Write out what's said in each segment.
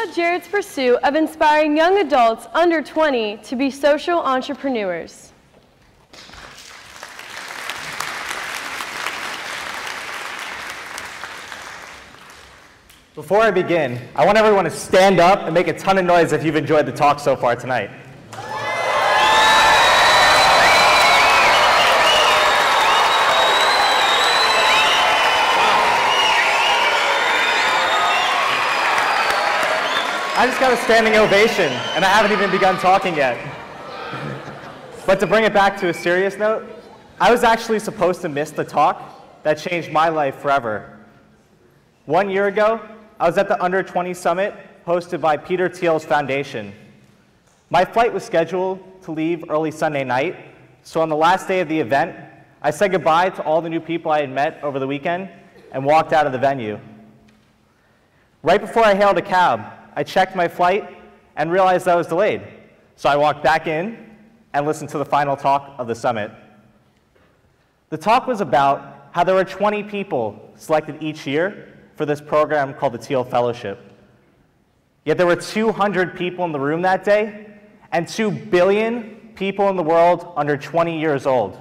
about Jared's pursuit of inspiring young adults under 20 to be social entrepreneurs. Before I begin, I want everyone to stand up and make a ton of noise if you've enjoyed the talk so far tonight. I just got a standing ovation, and I haven't even begun talking yet. But to bring it back to a serious note, I was actually supposed to miss the talk that changed my life forever. 1 year ago, I was at the Under 20 Summit hosted by Peter Thiel's foundation. My flight was scheduled to leave early Sunday night, so on the last day of the event, I said goodbye to all the new people I had met over the weekend and walked out of the venue. Right before I hailed a cab, I checked my flight and realized I was delayed, so I walked back in and listened to the final talk of the summit. The talk was about how there were 20 people selected each year for this program called the Thiel Fellowship. Yet there were 200 people in the room that day and 2 billion people in the world under 20 years old.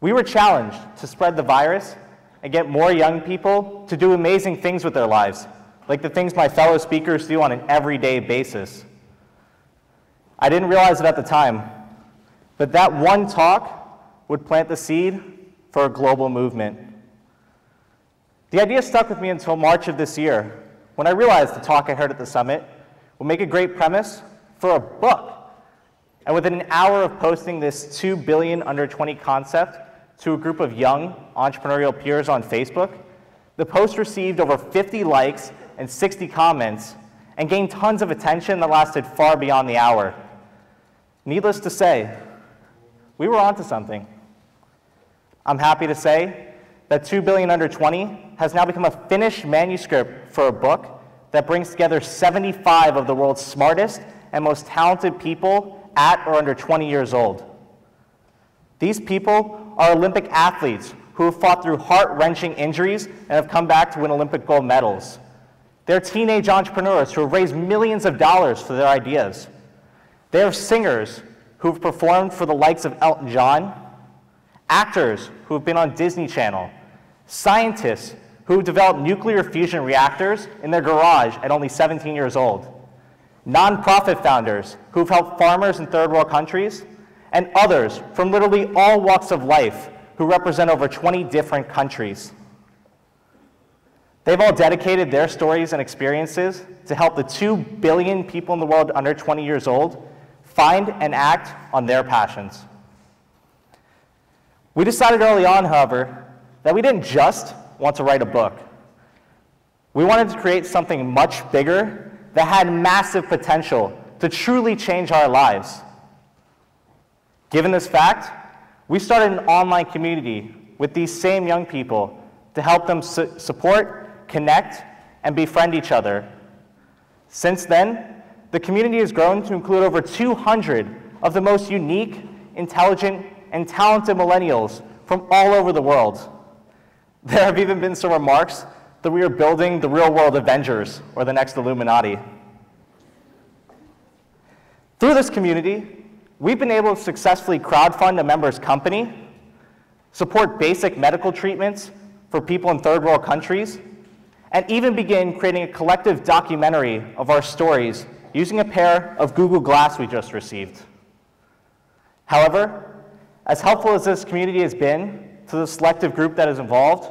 We were challenged to spread the virus and get more young people to do amazing things with their lives, like the things my fellow speakers do on an everyday basis. I didn't realize it at the time, but that one talk would plant the seed for a global movement. The idea stuck with me until March of this year, when I realized the talk I heard at the summit would make a great premise for a book. And within an hour of posting this 2 billion under 20 concept to a group of young entrepreneurial peers on Facebook, the post received over 50 likes and 60 comments and gained tons of attention that lasted far beyond the hour. Needless to say, we were onto something. I'm happy to say that 2 billion under 20 has now become a finished manuscript for a book that brings together 75 of the world's smartest and most talented people at or under 20 years old. These people are Olympic athletes who have fought through heart-wrenching injuries and have come back to win Olympic gold medals. They're teenage entrepreneurs who have raised millions of dollars for their ideas. They are singers who have performed for the likes of Elton John, actors who have been on Disney Channel, scientists who have developed nuclear fusion reactors in their garage at only 17 years old, nonprofit founders who have helped farmers in third world countries, and others from literally all walks of life who represent over 20 different countries. They've all dedicated their stories and experiences to help the 2 billion people in the world under 20 years old find and act on their passions. We decided early on, however, that we didn't just want to write a book. We wanted to create something much bigger that had massive potential to truly change our lives. Given this fact, we started an online community with these same young people to help them support, connect, and befriend each other. Since then, the community has grown to include over 200 of the most unique, intelligent, and talented millennials from all over the world. There have even been some remarks that we are building the real-world Avengers or the next Illuminati. Through this community, we've been able to successfully crowdfund a member's company, support basic medical treatments for people in third world countries, and even begin creating a collective documentary of our stories using a pair of Google Glass we just received. However, as helpful as this community has been to the selective group that is involved,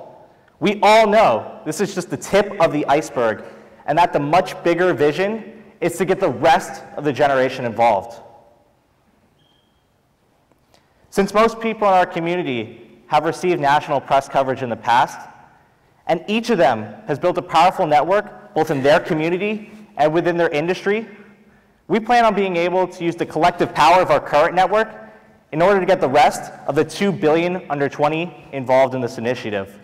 we all know this is just the tip of the iceberg, and that the much bigger vision is to get the rest of the generation involved. Since most people in our community have received national press coverage in the past, and each of them has built a powerful network both in their community and within their industry, we plan on being able to use the collective power of our current network in order to get the rest of the 2 billion under 20 involved in this initiative.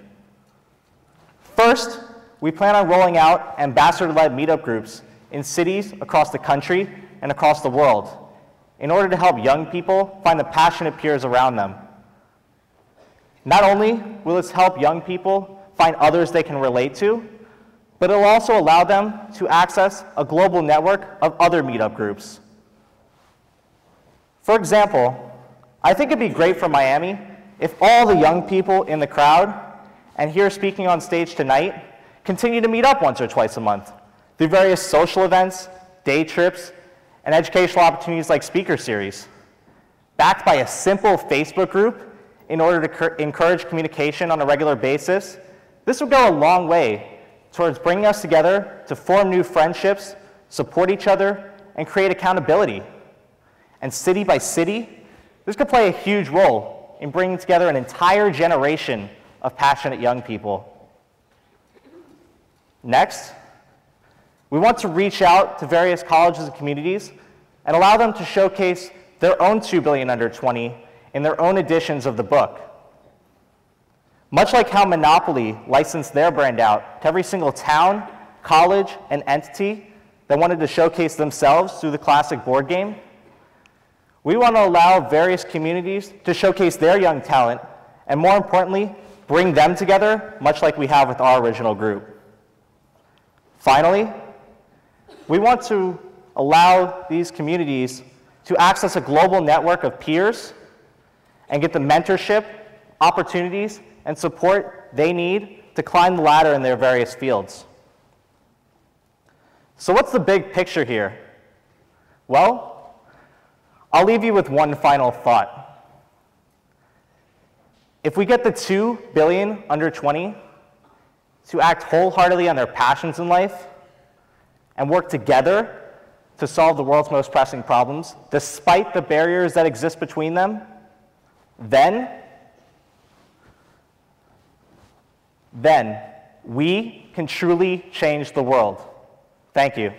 First, we plan on rolling out ambassador-led meetup groups in cities across the country and across the world in order to help young people find the passionate peers around them. Not only will this help young people find others they can relate to, but it'll also allow them to access a global network of other meetup groups. For example, I think it'd be great for Miami if all the young people in the crowd and here speaking on stage tonight continue to meet up once or twice a month through various social events, day trips, and educational opportunities like speaker series, backed by a simple Facebook group in order to encourage communication on a regular basis. This would go a long way towards bringing us together to form new friendships, support each other, and create accountability. And city by city, this could play a huge role in bringing together an entire generation of passionate young people. Next, we want to reach out to various colleges and communities and allow them to showcase their own 2 billion under 20 in their own editions of the book. Much like how Monopoly licensed their brand out to every single town, college, and entity that wanted to showcase themselves through the classic board game, we want to allow various communities to showcase their young talent and, more importantly, bring them together, much like we have with our original group. Finally, we want to allow these communities to access a global network of peers and get the mentorship, opportunities, and support they need to climb the ladder in their various fields. So what's the big picture here? Well, I'll leave you with one final thought. If we get the 2 billion under 20 to act wholeheartedly on their passions in life and work together to solve the world's most pressing problems, despite the barriers that exist between them, then we can truly change the world. Thank you.